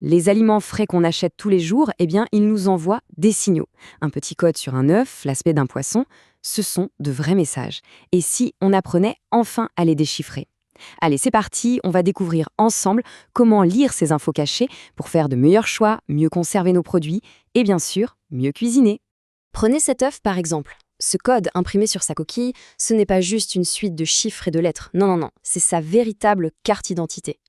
Les aliments frais qu'on achète tous les jours, eh bien, ils nous envoient des signaux. Un petit code sur un œuf, l'aspect d'un poisson, ce sont de vrais messages. Et si on apprenait enfin à les déchiffrer? Allez, c'est parti, on va découvrir ensemble comment lire ces infos cachées pour faire de meilleurs choix, mieux conserver nos produits et bien sûr, mieux cuisiner. Prenez cet œuf par exemple. Ce code imprimé sur sa coquille, ce n'est pas juste une suite de chiffres et de lettres. Non, non, non, c'est sa véritable carte d'identité.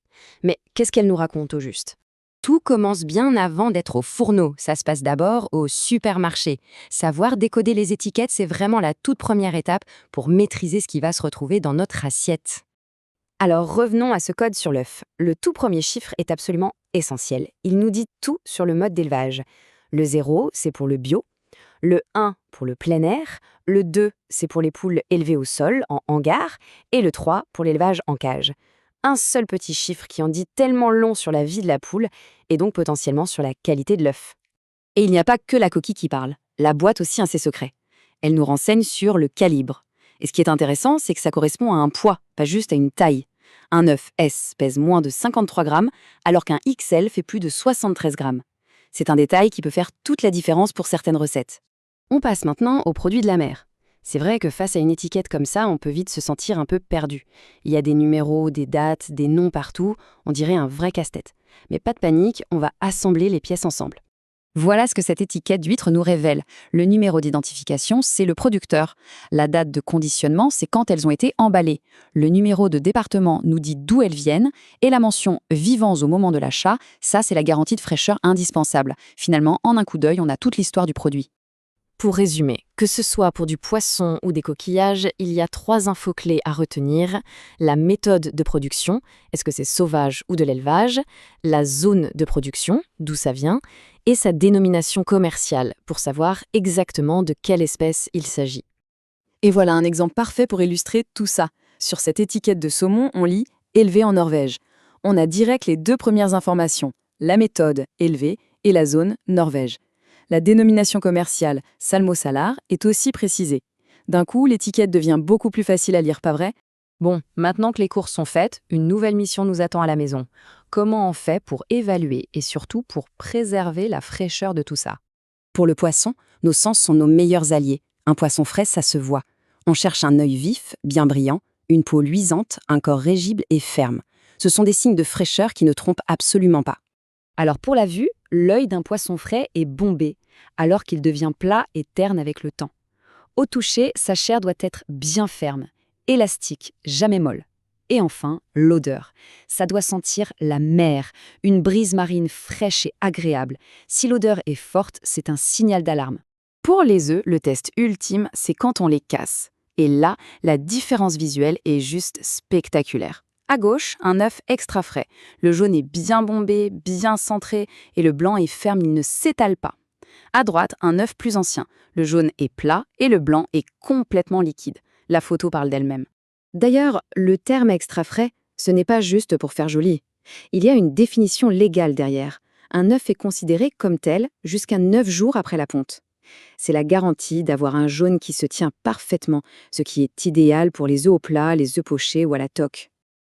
Mais qu'est-ce qu'elle nous raconte au juste? Tout commence bien avant d'être au fourneau. Ça se passe d'abord au supermarché. Savoir décoder les étiquettes, c'est vraiment la toute première étape pour maîtriser ce qui va se retrouver dans notre assiette. Alors revenons à ce code sur l'œuf. Le tout premier chiffre est absolument essentiel. Il nous dit tout sur le mode d'élevage. Le 0, c'est pour le bio. Le 1 pour le plein air. Le 2, c'est pour les poules élevées au sol, en hangar. Et le 3 pour l'élevage en cage. Un seul petit chiffre qui en dit tellement long sur la vie de la poule et donc potentiellement sur la qualité de l'œuf. Et il n'y a pas que la coquille qui parle. La boîte aussi a ses secrets. Elle nous renseigne sur le calibre. Et ce qui est intéressant, c'est que ça correspond à un poids, pas juste à une taille. Un œuf S pèse moins de 53 grammes, alors qu'un XL fait plus de 73 grammes. C'est un détail qui peut faire toute la différence pour certaines recettes. On passe maintenant aux produits de la mer. C'est vrai que face à une étiquette comme ça, on peut vite se sentir un peu perdu. Il y a des numéros, des dates, des noms partout, on dirait un vrai casse-tête. Mais pas de panique, on va assembler les pièces ensemble. Voilà ce que cette étiquette d'huître nous révèle. Le numéro d'identification, c'est le producteur. La date de conditionnement, c'est quand elles ont été emballées. Le numéro de département nous dit d'où elles viennent. Et la mention « vivants au moment de l'achat », ça, c'est la garantie de fraîcheur indispensable. Finalement, en un coup d'œil, on a toute l'histoire du produit. Pour résumer, que ce soit pour du poisson ou des coquillages, il y a 3 infos clés à retenir. La méthode de production, est-ce que c'est sauvage ou de l'élevage? La zone de production, d'où ça vient? Et sa dénomination commerciale, pour savoir exactement de quelle espèce il s'agit. Et voilà un exemple parfait pour illustrer tout ça. Sur cette étiquette de saumon, on lit « élevé en Norvège ». On a direct les 2 premières informations, la méthode « élevé » et la zone « Norvège ». La dénomination commerciale « Salmo-Salar » est aussi précisée. D'un coup, l'étiquette devient beaucoup plus facile à lire, pas vrai? Bon, maintenant que les courses sont faites, une nouvelle mission nous attend à la maison. Comment on fait pour évaluer et surtout pour préserver la fraîcheur de tout ça? Pour le poisson, nos sens sont nos meilleurs alliés. Un poisson frais, ça se voit. On cherche un œil vif, bien brillant, une peau luisante, un corps rigible et ferme. Ce sont des signes de fraîcheur qui ne trompent absolument pas. Alors pour la vue, l'œil d'un poisson frais est bombé, alors qu'il devient plat et terne avec le temps. Au toucher, sa chair doit être bien ferme, élastique, jamais molle. Et enfin, l'odeur. Ça doit sentir la mer, une brise marine fraîche et agréable. Si l'odeur est forte, c'est un signal d'alarme. Pour les œufs, le test ultime, c'est quand on les casse. Et là, la différence visuelle est juste spectaculaire. À gauche, un œuf extra frais. Le jaune est bien bombé, bien centré, et le blanc est ferme, il ne s'étale pas. À droite, un œuf plus ancien. Le jaune est plat et le blanc est complètement liquide. La photo parle d'elle-même. D'ailleurs, le terme extra frais, ce n'est pas juste pour faire joli. Il y a une définition légale derrière. Un œuf est considéré comme tel jusqu'à 9 jours après la ponte. C'est la garantie d'avoir un jaune qui se tient parfaitement, ce qui est idéal pour les œufs au plat, les œufs pochés ou à la toque.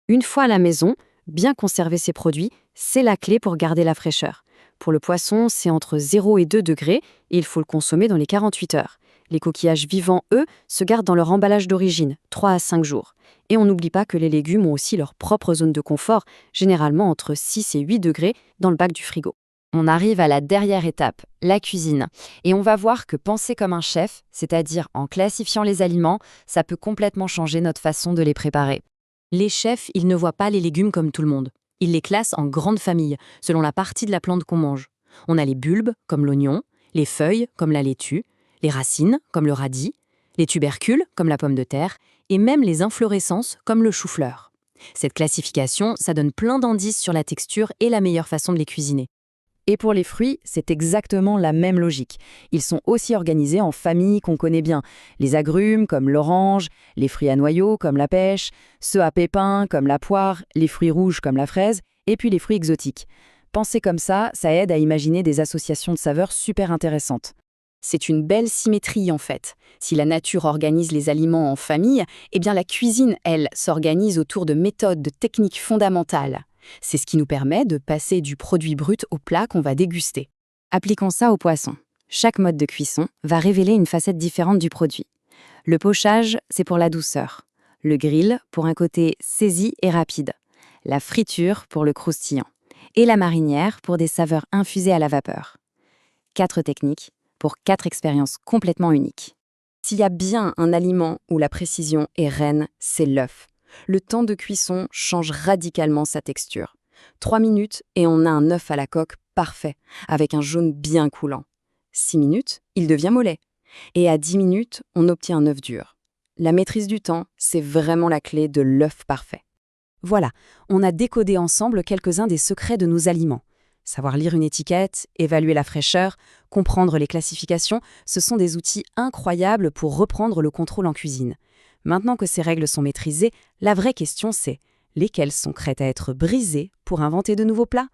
Une fois à la maison, bien conserver ses produits, c'est la clé pour garder la fraîcheur. Pour le poisson, c'est entre 0 et 2 degrés et il faut le consommer dans les 48 heures. Les coquillages vivants, eux, se gardent dans leur emballage d'origine, 3 à 5 jours. Et on n'oublie pas que les légumes ont aussi leur propre zone de confort, généralement entre 6 et 8 degrés dans le bac du frigo. On arrive à la dernière étape, la cuisine. Et on va voir que penser comme un chef, c'est-à-dire en classifiant les aliments, ça peut complètement changer notre façon de les préparer. Les chefs, ils ne voient pas les légumes comme tout le monde. Ils les classent en grandes familles, selon la partie de la plante qu'on mange. On a les bulbes, comme l'oignon, les feuilles, comme la laitue, les racines, comme le radis, les tubercules, comme la pomme de terre, et même les inflorescences, comme le chou-fleur. Cette classification, ça donne plein d'indices sur la texture et la meilleure façon de les cuisiner. Et pour les fruits, c'est exactement la même logique. Ils sont aussi organisés en familles qu'on connaît bien. Les agrumes, comme l'orange, les fruits à noyaux, comme la pêche, ceux à pépins, comme la poire, les fruits rouges, comme la fraise, et puis les fruits exotiques. Penser comme ça aide à imaginer des associations de saveurs super intéressantes. C'est une belle symétrie en fait. Si la nature organise les aliments en famille, eh bien la cuisine, elle, s'organise autour de méthodes, de techniques fondamentales. C'est ce qui nous permet de passer du produit brut au plat qu'on va déguster. Appliquons ça au poisson. Chaque mode de cuisson va révéler une facette différente du produit. Le pochage, c'est pour la douceur. Le grill, pour un côté saisi et rapide. La friture, pour le croustillant. Et la marinière, pour des saveurs infusées à la vapeur. 4 techniques pour 4 expériences complètement uniques. S'il y a bien un aliment où la précision est reine, c'est l'œuf. Le temps de cuisson change radicalement sa texture. 3 minutes et on a un œuf à la coque parfait, avec un jaune bien coulant. 6 minutes, il devient mollet. Et à 10 minutes, on obtient un œuf dur. La maîtrise du temps, c'est vraiment la clé de l'œuf parfait. Voilà, on a décodé ensemble quelques-uns des secrets de nos aliments. Savoir lire une étiquette, évaluer la fraîcheur, comprendre les classifications, ce sont des outils incroyables pour reprendre le contrôle en cuisine. Maintenant que ces règles sont maîtrisées, la vraie question c'est lesquelles sont prêtes à être brisées pour inventer de nouveaux plats ?